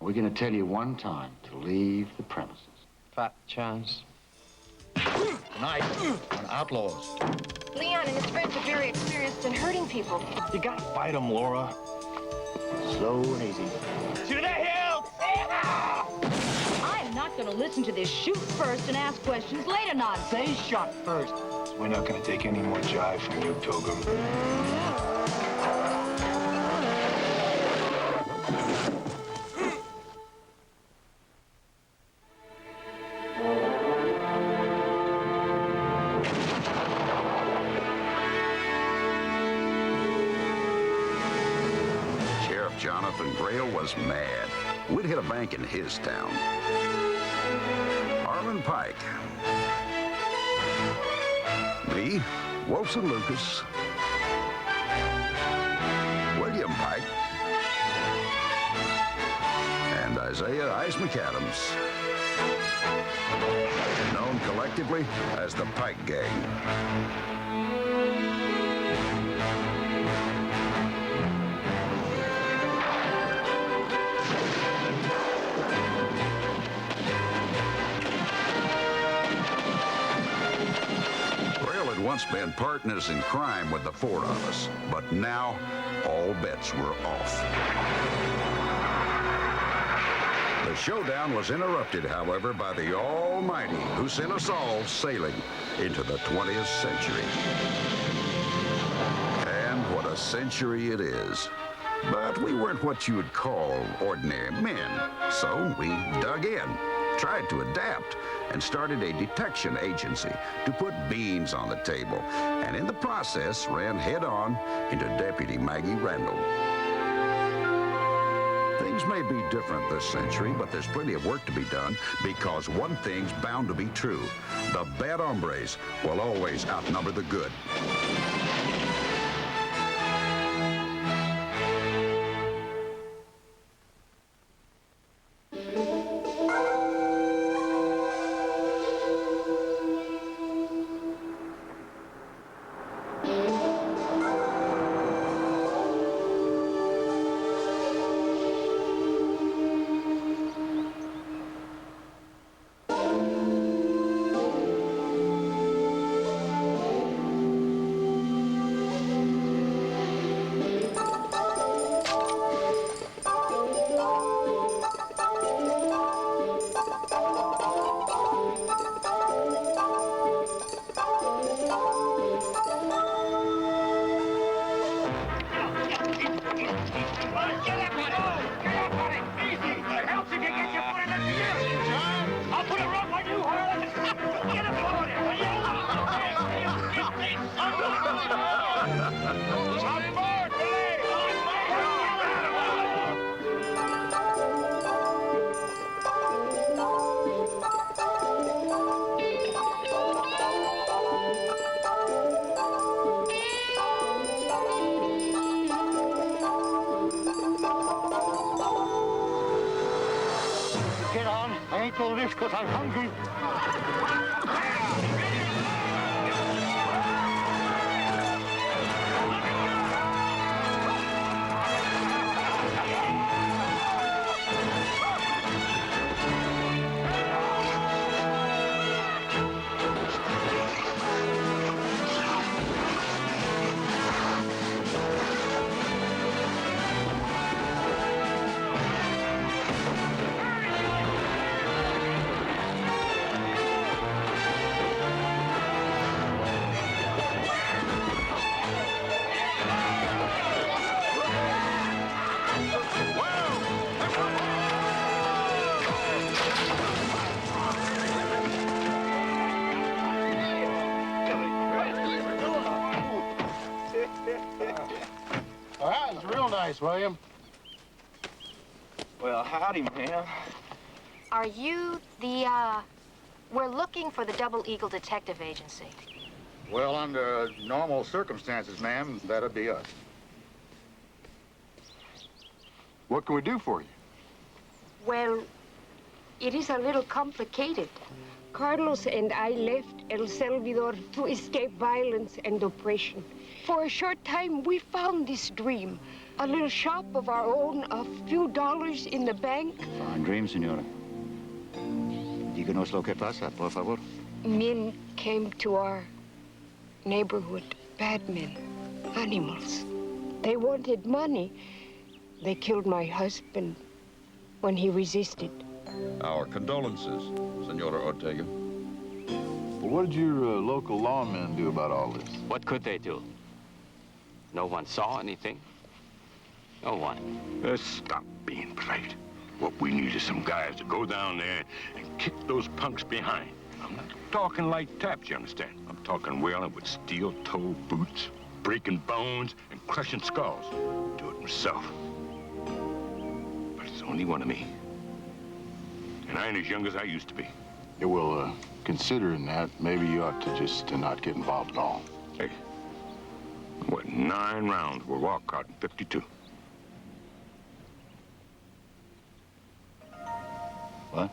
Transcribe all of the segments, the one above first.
We're gonna tell you one time to leave the premises. Fat chance. Tonight on Outlaws. Leon and his friends are very experienced in hurting people. You gotta fight them, Laura. Slow and easy. To the hills! I am not going to listen to this shoot first and ask questions later nonsense. Say shot first. We're not gonna take any more jive from you, Pilgrim. Jonathan Grail was mad. We'd hit a bank in his town. Harlan Pike. Me, Wilson Lucas. William Pike. And Isaiah Ice McAdams. Known collectively as the Pike Gang. Once been partners in crime with the four of us, but now all bets were off. The showdown was interrupted, however, by the Almighty, who sent us all sailing into the 20th century. And what a century it is. But we weren't what you would call ordinary men, so we dug in, tried to adapt, and started a detection agency to put beans on the table, and in the process ran head-on into Deputy Maggie Randall. Things may be different this century, but there's plenty of work to be done, because one thing's bound to be true. The bad hombres will always outnumber the good. I ain't told this because I'm hungry. Well, that was real nice, William. Well, howdy, ma'am. Are you the, we're looking for the Double Eagle Detective Agency. Well, under normal circumstances, ma'am, that'd be us. What can we do for you? Well, it is a little complicated. Carlos and I left El Salvador to escape violence and oppression. For a short time, we found this dream. A little shop of our own, a few dollars in the bank. Fine dream, senora. Díganos lo que pasa, por favor. Men came to our neighborhood. Bad men. Animals. They wanted money. They killed my husband when he resisted. Our condolences, Senora Ortega. Well, what did your local lawmen do about all this? What could they do? No one saw anything. No one. Stop being polite. What we need is some guys to go down there and kick those punks behind. I'm not talking light taps, you understand? I'm talking whaling with steel-toe boots, breaking bones, and crushing skulls. Do it myself. But it's only one of me. And I ain't as young as I used to be. Yeah, well, considering that, maybe you ought to just not get involved at all. Hey, what, 9 rounds were Walcott in 52. What?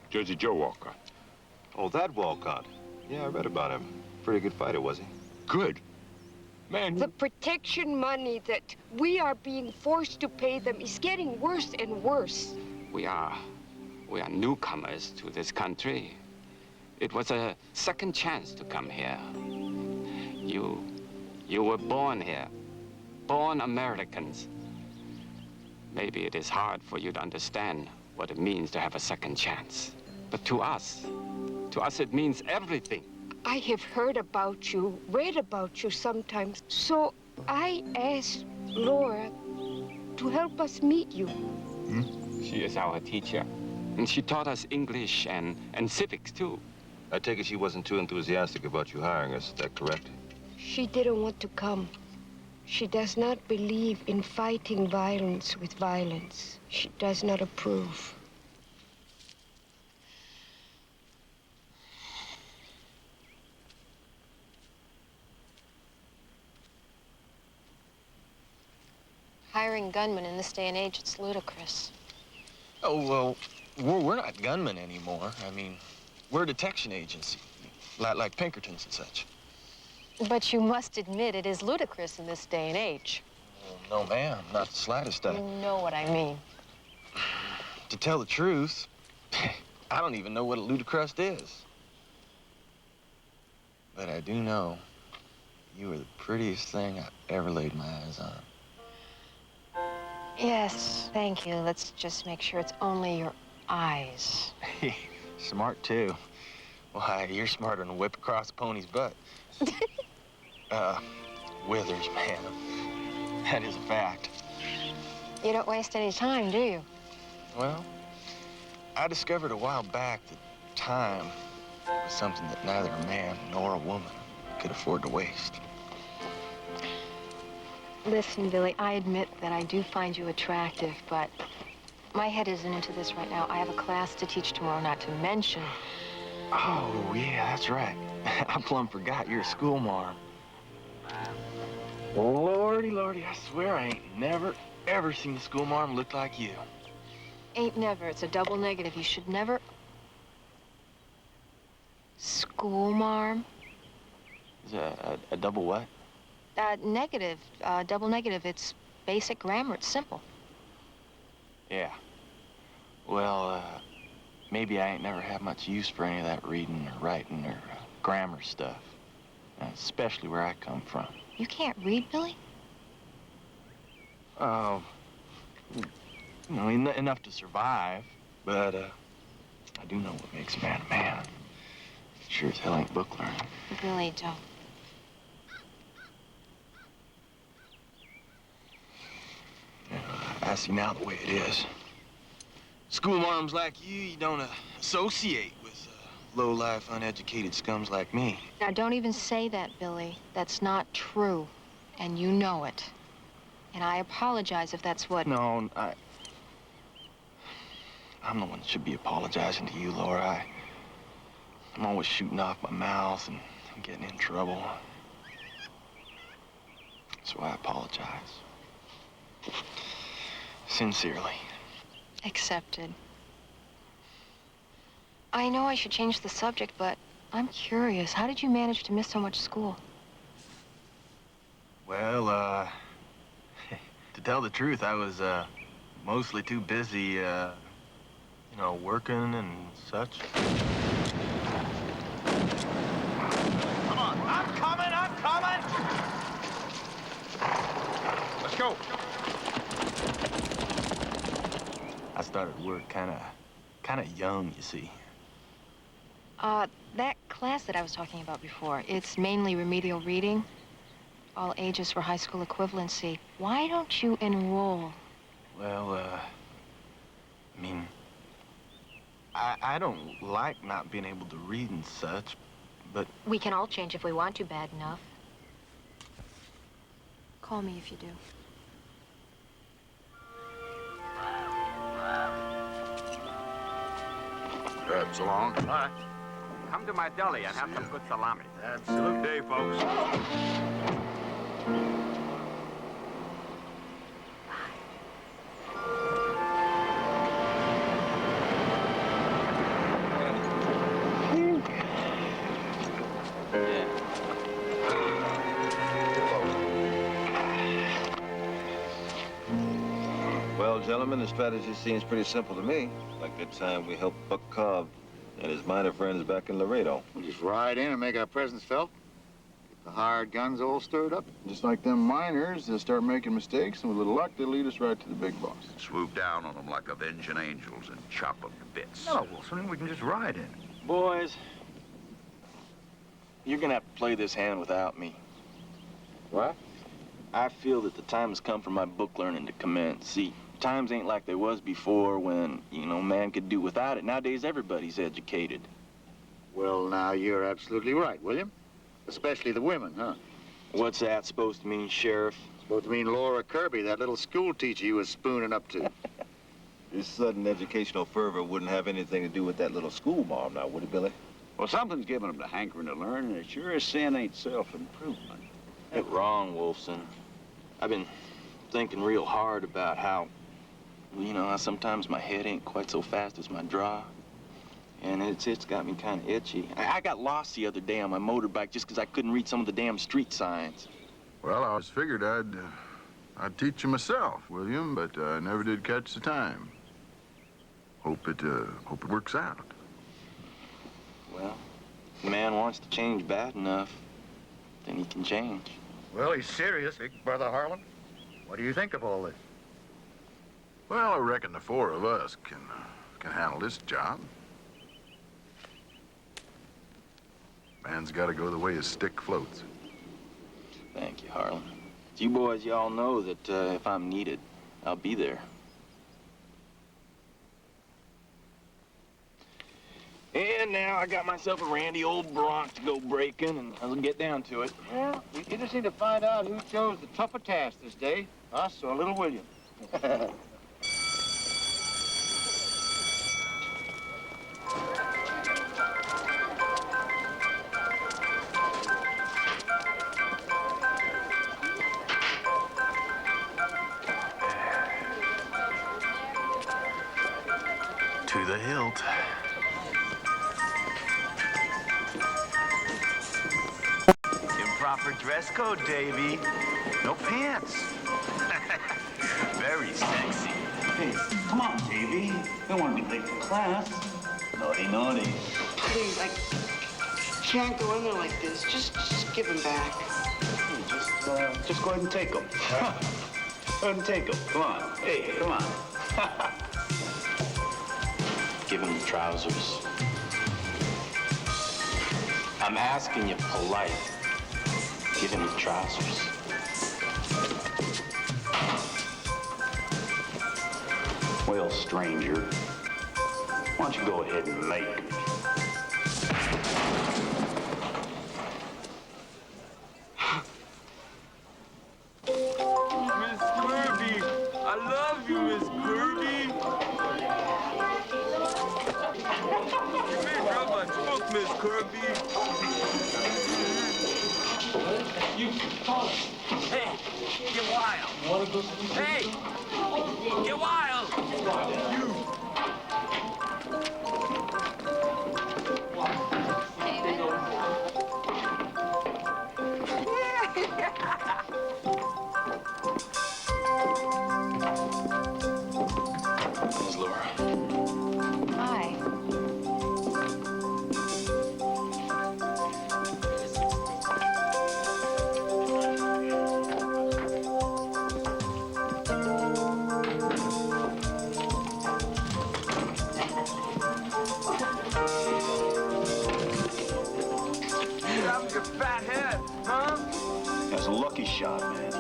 Jersey Joe Walcott. Oh, that Walcott. Yeah, I read about him. Pretty good fighter, was he? Good. Man, The protection money that we are being forced to pay them is getting worse and worse. We are newcomers to this country. It was a second chance to come here. You were born here, born Americans. Maybe it is hard for you to understand what it means to have a second chance. But to us it means everything. I have heard about you, read about you sometimes. So I asked Laura to help us meet you. She is our teacher. And she taught us English and civics, too. I take it she wasn't too enthusiastic about you hiring us. Is that correct? She didn't want to come. She does not believe in fighting violence with violence. She does not approve. Hiring gunmen in this day and age, it's ludicrous. Oh, well, we're not gunmen anymore. I mean, we're a detection agency, like Pinkertons and such. But you must admit it is ludicrous in this day and age. Well, no, ma'am, not the slightest. You know what I mean. To tell the truth, I don't even know what a ludicrous is. But I do know you were the prettiest thing I've ever laid my eyes on. Yes, thank you. Let's just make sure it's only your eyes. Smart, too. Why, you're smarter than a whip across a pony's butt. Withers, man. That is a fact. You don't waste any time, do you? Well, I discovered a while back that time was something that neither a man nor a woman could afford to waste. Listen, Billy, I admit that I do find you attractive, but my head isn't into this right now. I have a class to teach tomorrow, not to mention. Oh, yeah, that's right. I plumb forgot you're a schoolmarm. Lordy, Lordy, I swear I ain't never, ever seen a schoolmarm look like you. Ain't never. It's a double negative. You should never... Schoolmarm? Is a double what? Negative. Double negative. It's basic grammar. It's simple. Yeah. Well, maybe I ain't never had much use for any of that reading or writing or grammar stuff. Especially where I come from. You can't read, Billy? Oh, you know, enough to survive, but I do know what makes a man a man. Sure as hell ain't book learning. Billy, don't. I see now the way it is. Schoolmarms like you don't associate with low-life, uneducated scums like me. Now, don't even say that, Billy. That's not true, and you know it. And I apologize if that's what... No, I'm the one that should be apologizing to you, Laura. I'm always shooting off my mouth and getting in trouble. So I apologize. Sincerely. Accepted. I know I should change the subject, but I'm curious. How did you manage to miss so much school? Well, to tell the truth, I was, mostly too busy, you know, working and such. Come on, I'm coming! Let's go. I started work kind of young, you see. That class that I was talking about before, it's mainly remedial reading, all ages for high school equivalency. Why don't you enroll? Well, I mean, I don't like not being able to read and such, but... We can all change if we want to bad enough. Call me if you do. Good, so long. All right. Come to my deli and have some good salami. Absolute day, folks. Well, gentlemen, the strategy seems pretty simple to me. Like that time we helped Buck Cobb and his miner friends back in Laredo. We'll just ride in and make our presence felt. Get the hired guns all stirred up. Just like them miners, they'll start making mistakes, and with a little luck, they'll lead us right to the big boss. Swoop down on them like avenging angels and chop them to bits. No, Wilson, we can just ride in. Boys, you're gonna have to play this hand without me. What? I feel that the time has come for my book learning to commence. See, times ain't like they was before when, you know, man could do without it. Nowadays, everybody's educated. Well, now, you're absolutely right, William. Especially the women, huh? What's that supposed to mean, Sheriff? Supposed to mean Laura Kirby, that little school teacher you was spooning up to. This sudden educational fervor wouldn't have anything to do with that little school mom now, would it, Billy? Well, something's giving them the hankering to learn, and it sure as sin ain't self-improvement. You're wrong, Wolfson. I've been thinking real hard about how, you know, sometimes my head ain't quite so fast as my draw. And it's got me kind of itchy. I got lost the other day on my motorbike just because I couldn't read some of the damn street signs. Well, I was figured I'd teach you myself, William, but I never did catch the time. Hope it works out. Well, if a man wants to change bad enough, then he can change. Well, he's serious, Big Brother Harlan. What do you think of all this? Well, I reckon the four of us can handle this job. Man's got to go the way his stick floats. Thank you, Harlan. You boys, y'all know that if I'm needed, I'll be there. And now I got myself a randy old Bronx to go breaking, and I'll get down to it. Well, we just need to find out who chose the tougher task this day, us or little William. To the hilt. Improper dress code, Davy. No pants. Very sexy. Hey, come on, Davy. Don't want to be late for class. Naughty, naughty. Please, I can't go in there like this. Just give him back. Hey, just go ahead and take them. Go ahead and take them. Come on. Hey, come on. Give him the trousers. I'm asking you polite. Give him the trousers. Well, stranger, why don't you go ahead and make me? Miss Kirby, I love you, Miss Kirby. You may drop my book, Miss Kirby. You, hey, get wild. Hey, get wild. You. lucky shot, man.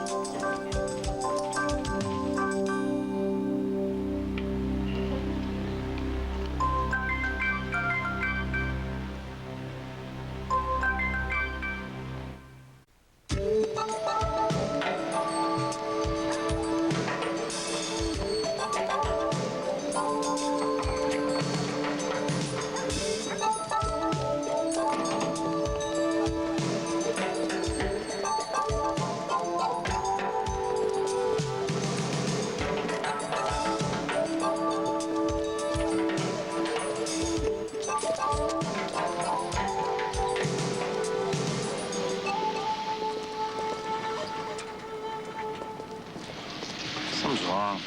Something's wrong.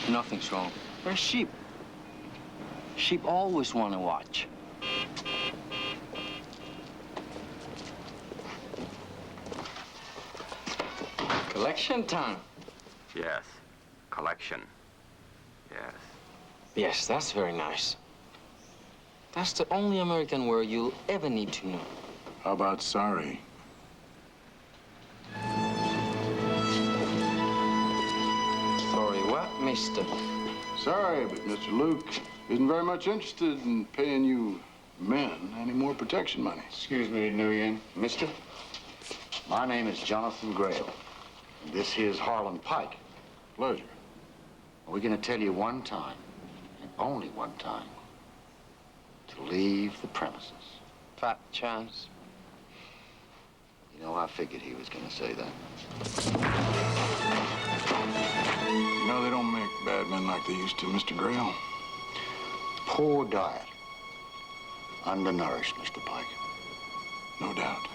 Nothing's wrong. They're sheep. Sheep always want to watch. Collection time. Yes, collection. Yes. Yes, that's very nice. That's the only American word you'll ever need to know. How about sorry? Sorry, what, mister? Sorry, but Mr. Luke isn't very much interested in paying you men any more protection money. Excuse me, Nguyen. Mister, my name is Jonathan Grail. And this here's Harlan Pike. Pleasure. We're gonna tell you one time, and only one time, to leave the premises. Fat chance. You know, I figured he was gonna say that. You know, they don't make bad men like they used to, Mr. Grail. Poor diet. Undernourished, Mr. Pike. No doubt.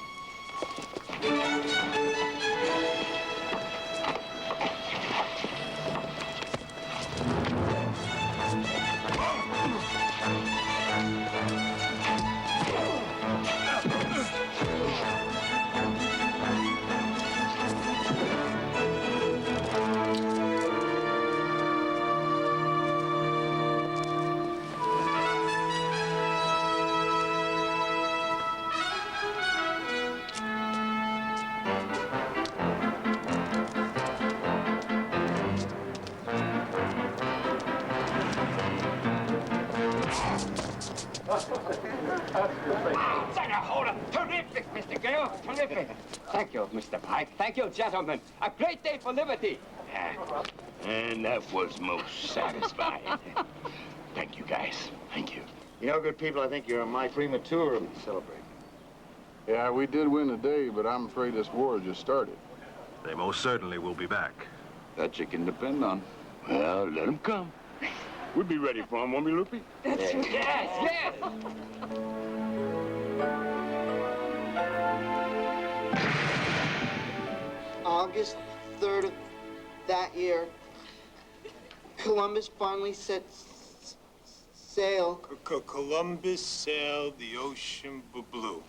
Terrific, Mr. Gale. Terrific. Thank you, Mr. Pike. Thank you, gentlemen. A great day for liberty. And that was most satisfying. Thank you, guys. Thank you. You know, good people, I think you're my premature to celebrate. Yeah, we did win the day, but I'm afraid this war just started. They most certainly will be back. That you can depend on. Well, let them come. We'll be ready for them, won't we, Loopy? That's right. Yes, yes. August 3rd of that year, Columbus finally set sail. Columbus sailed the ocean blue.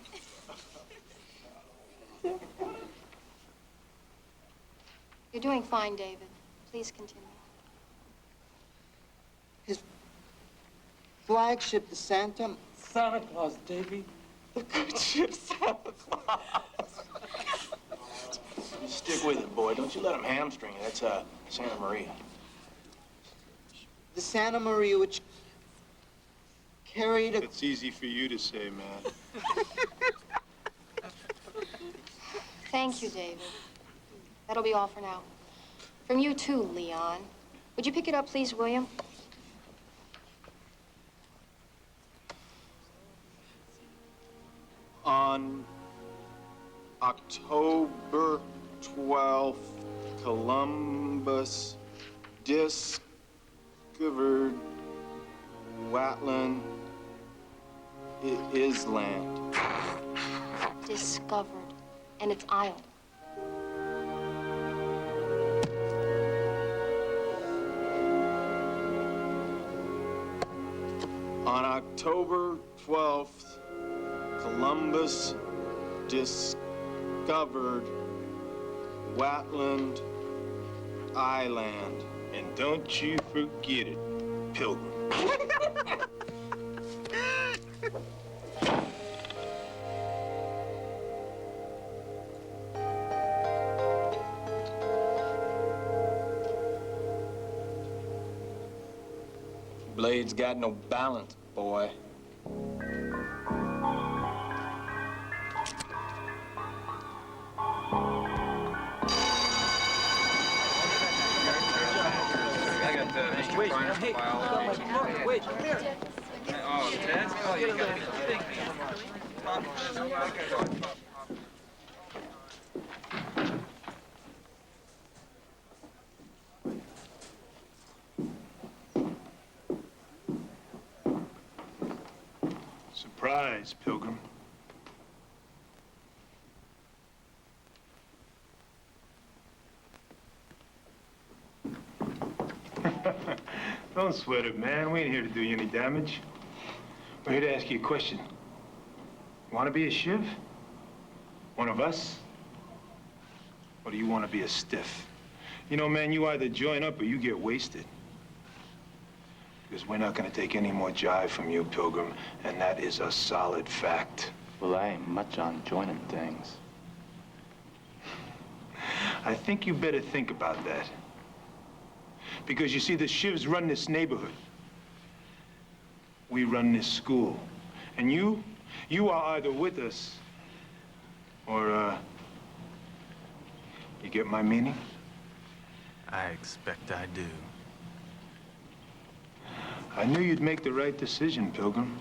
You're doing fine, David. Please continue. His flagship, the Santa Claus, Davy. The good ship Santa Claus. Stick with it, boy. Don't you let him hamstring you. That's Santa Maria. The Santa Maria, which carried a... It's easy for you to say, man. Thank you, David. That'll be all for now. From you too, Leon. Would you pick it up, please, William? On October 12th, Columbus discovered Watland Island. Discovered. And it's island. On October 12th, Columbus discovered Watland Island. And don't you forget it, Pilgrim. Blade's got no balance, boy. Wait, hey, wait, come here. Oh, Ted? Oh, you gotta be kidding me. Surprise, Pilgrim. Don't sweat it, man. We ain't here to do you any damage. We're here to ask you a question. You want to be a shiv? One of us? Or do you want to be a stiff? You know, man, you either join up or you get wasted. Because we're not going to take any more jive from you, Pilgrim, and that is a solid fact. Well, I ain't much on joining things. I think you better think about that. Because you see, the shivs run this neighborhood. We run this school. And you are either with us or, you get my meaning? I expect I do. I knew you'd make the right decision, Pilgrim.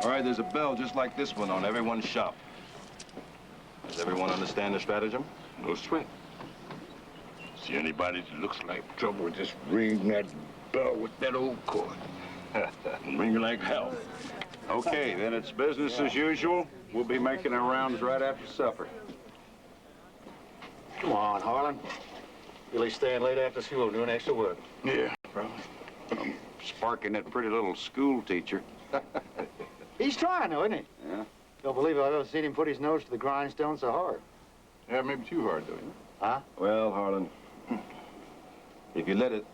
All right, there's a bell just like this one on everyone's shop. Does everyone understand the stratagem? No sweat. See anybody that looks like trouble, just ring that bell with that old cord. Ring like hell. Okay, then it's business as usual. We'll be making our rounds right after supper. Come on, Harlan. Billy's staying late after school doing extra work. Yeah. I'm sparking that pretty little school teacher. He's trying, though, isn't he? Yeah. Don't believe I've ever seen him put his nose to the grindstone so hard. Yeah, maybe too hard, though, Huh? Well, Harlan, if you let it,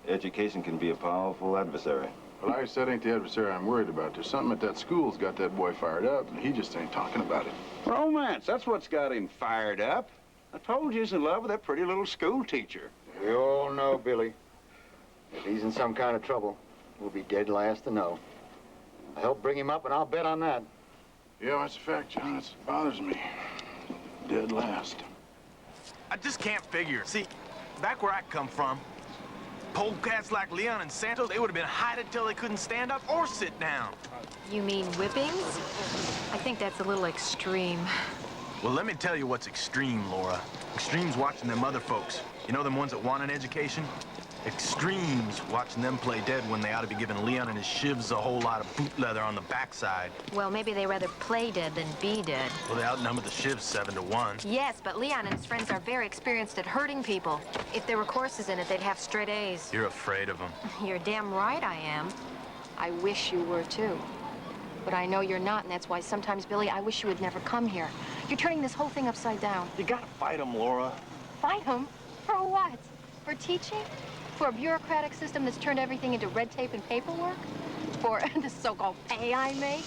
education can be a powerful adversary. Well, I said ain't the adversary I'm worried about. There's something at that school's got that boy fired up, and he just ain't talking about it. Romance, that's what's got him fired up. I told you he's in love with that pretty little school teacher. We all know, Billy. If he's in some kind of trouble, we'll be dead last to know. I helped bring him up, and I'll bet on that. Yeah, that's a fact, John. It bothers me. Dead last. I just can't figure. See, back where I come from, polecats like Leon and Santos, they would have been hided till they couldn't stand up or sit down. You mean whippings? I think that's a little extreme. Well, let me tell you what's extreme, Laura. Extreme's watching them other folks. You know them ones that want an education? Extremes watching them play dead when they ought to be giving Leon and his shivs a whole lot of boot leather on the backside. Well, maybe they rather play dead than be dead. Well, they outnumber the shivs 7-1. Yes, but Leon and his friends are very experienced at hurting people. If there were courses in it, they'd have straight A's. You're afraid of them. You're damn right I am. I wish you were, too. But I know you're not, and that's why sometimes, Billy, I wish you would never come here. You're turning this whole thing upside down. You gotta fight them, Laura. Fight him? For what? For teaching? For a bureaucratic system that's turned everything into red tape and paperwork? For the so-called pay I make?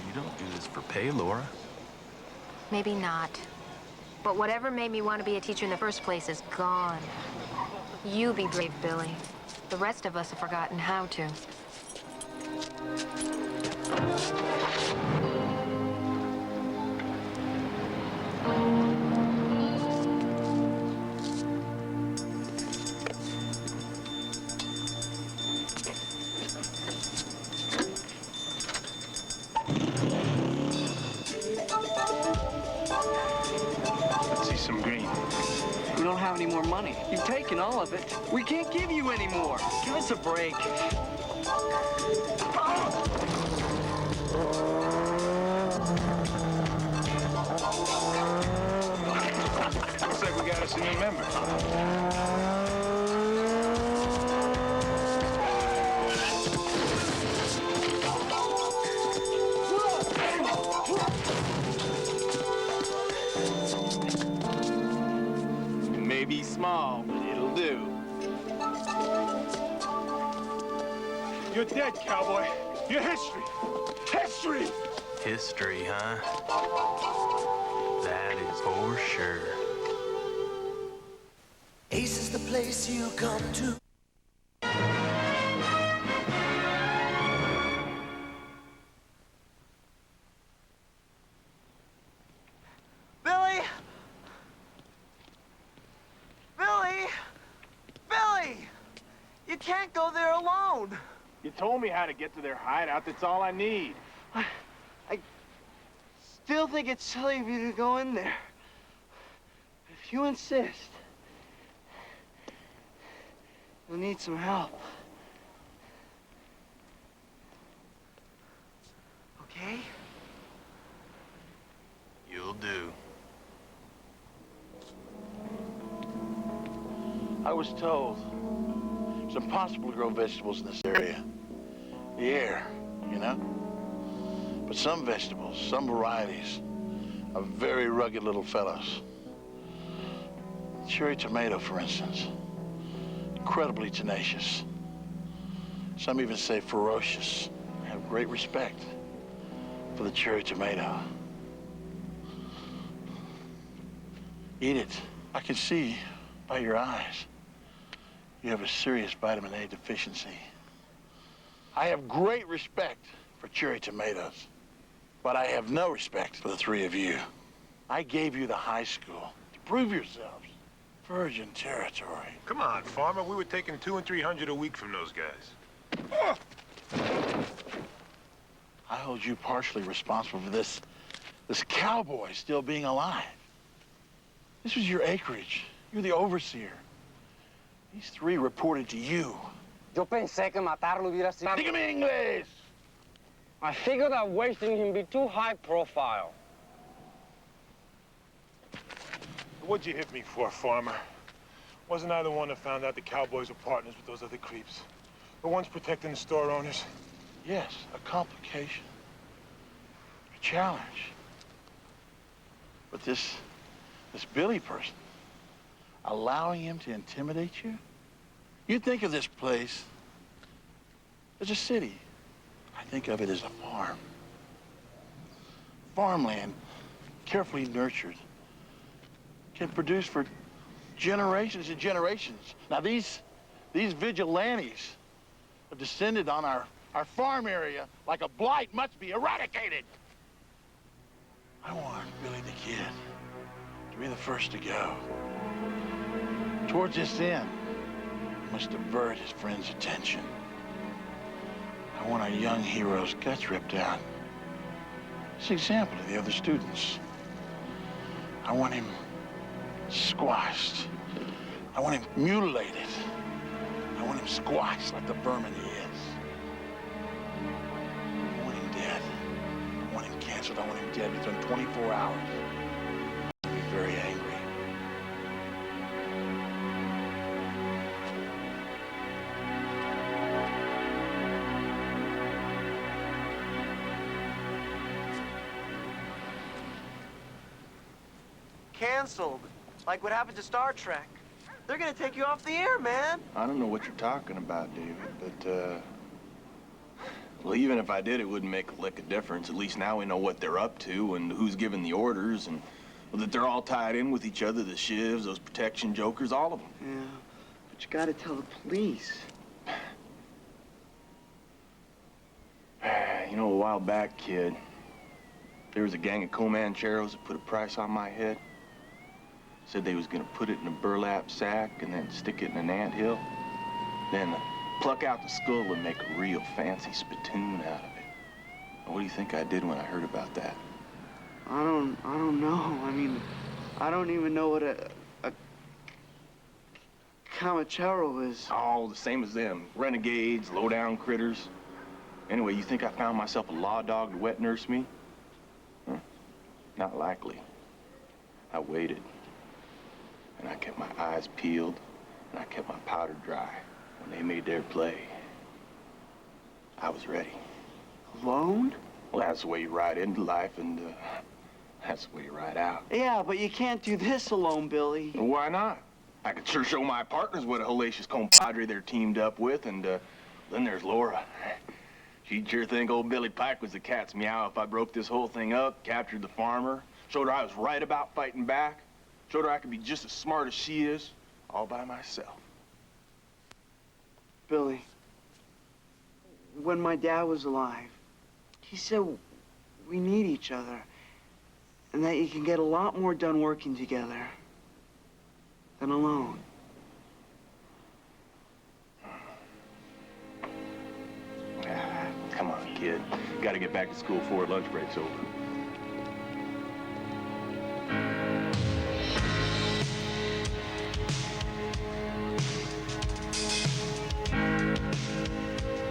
You don't do this for pay, Laura. Maybe not. But whatever made me want to be a teacher in the first place is gone. You be brave, Billy. The rest of us have forgotten how to. Let's see some green. We don't have any more money. You've taken all of it. We can't give you any more. Give us a break. Looks like we got us a new member. Maybe small, but it'll do. You're dead, cowboy. You're history. History! History, huh? That is for sure. Ace is the place you come to. Billy! Billy! Billy! You can't go there alone. You told me how to get to their hideout. That's all I need. I still think it's silly of you to go in there. If you insist, you'll need some help. Okay? You'll do. I was told it's impossible to grow vegetables in this area. The air, you know? But some vegetables, some varieties, are very rugged little fellows. Cherry tomato, for instance. Incredibly tenacious. Some even say ferocious. I have great respect for the cherry tomato. Eat it. I can see by your eyes you have a serious vitamin A deficiency. I have great respect for cherry tomatoes, but I have no respect for the three of you. I gave you the high school to prove yourselves. Virgin territory. Come on, farmer. We were taking $200 and $300 a week from those guys. I hold you partially responsible for this cowboy still being alive. This was your acreage. You're the overseer. These three reported to you. Yo pensé que matarlo hubiera sido... Dígame inglés! I figured that wasting him be too high profile. What'd you hit me for, farmer? Wasn't I the one that found out the cowboys were partners with those other creeps? The ones protecting the store owners? Yes, a complication. A challenge. But this Billy person, allowing him to intimidate you? You think of this place as a city. I think of it as a farm. Farmland, carefully nurtured, can produce for generations and generations. Now these vigilantes have descended on our farm area like a blight must be eradicated. I want Billy the Kid to be the first to go. Towards this end, he must divert his friend's attention. I want our young hero's guts ripped out. As an example to the other students. I want him squashed. I want him mutilated. I want him squashed like the vermin he is. I want him dead. I want him canceled. I want him dead within 24 hours. I'll be very angry. Canceled. Like what happened to Star Trek. They're gonna take you off the air, man. I don't know what you're talking about, David, but, well, even if I did, it wouldn't make a lick of difference. At least now we know what they're up to and who's giving the orders and well, that they're all tied in with each other, the shivs, those protection jokers, all of them. Yeah, but you gotta tell the police. You know, a while back, kid, there was a gang of Comancheros that put a price on my head. Said they was gonna put it in a burlap sack and then stick it in an anthill. Then pluck out the skull and make a real fancy spittoon out of it. Now, what do you think I did when I heard about that? I don't know. I mean, I don't even know what a Comanchero is. All the same as them. Renegades, low-down critters. Anyway, you think I found myself a law dog to wet nurse me? Huh? Not likely. I waited. And I kept my eyes peeled, and I kept my powder dry. When they made their play, I was ready. Alone? Well, that's the way you ride into life, and that's the way you ride out. Yeah, but you can't do this alone, Billy. Well, why not? I could sure show my partners what a hellacious compadre they're teamed up with, and then there's Laura. She'd sure think old Billy Pike was the cat's meow if I broke this whole thing up, captured the farmer, showed her I was right about fighting back, showed her I could be just as smart as she is, all by myself. Billy, when my dad was alive, he said we need each other and that you can get a lot more done working together than alone. Come on, kid. Gotta get back to school before lunch break's over.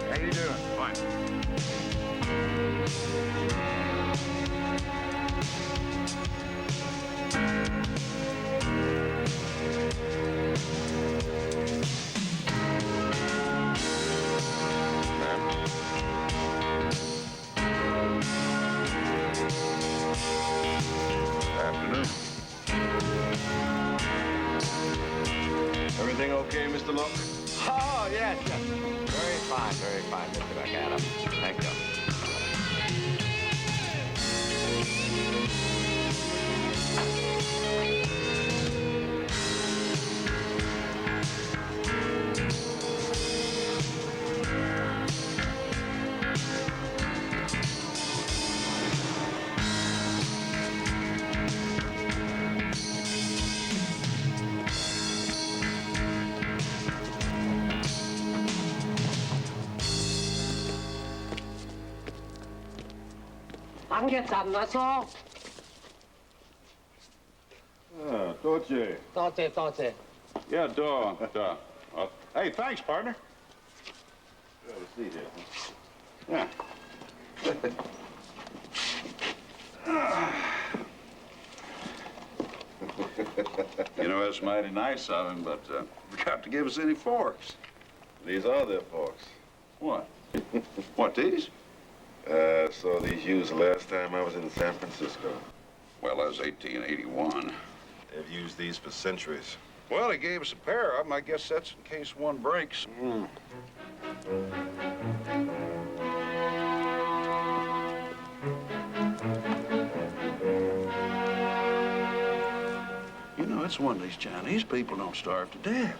How you doing? Fine. Afternoon. Everything okay, Mr. Lump? Oh, yes, yes. Very fine, Mr. McAdams. Thank you. I can get something, that's all. Torche. Torte. Yeah, door. Hey, thanks, partner. Have a seat here. Yeah. You know, it's mighty nice of him, but forgot to give us any forks. These are their forks. What? What, these? Saw these used last time I was in San Francisco. Well, that was 1881. They've used these for centuries. Well, he gave us a pair of them. I guess that's in case one breaks. You know, it's one of these Chinese people don't starve to death.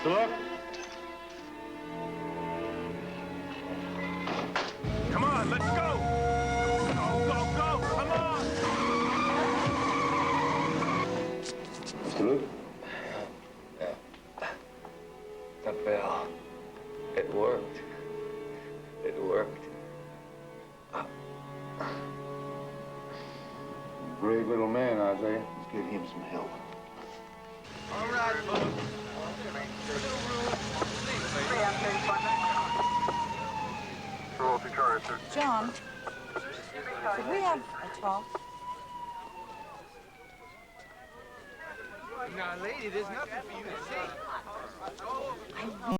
Look. Come on, let's go! Go, come on! Mr. Luke? The bell. It worked. It worked. Brave little man, Isaiah. Let's get him some help. All right, folks. John, could we have a talk? Now, lady, there's nothing for you to see.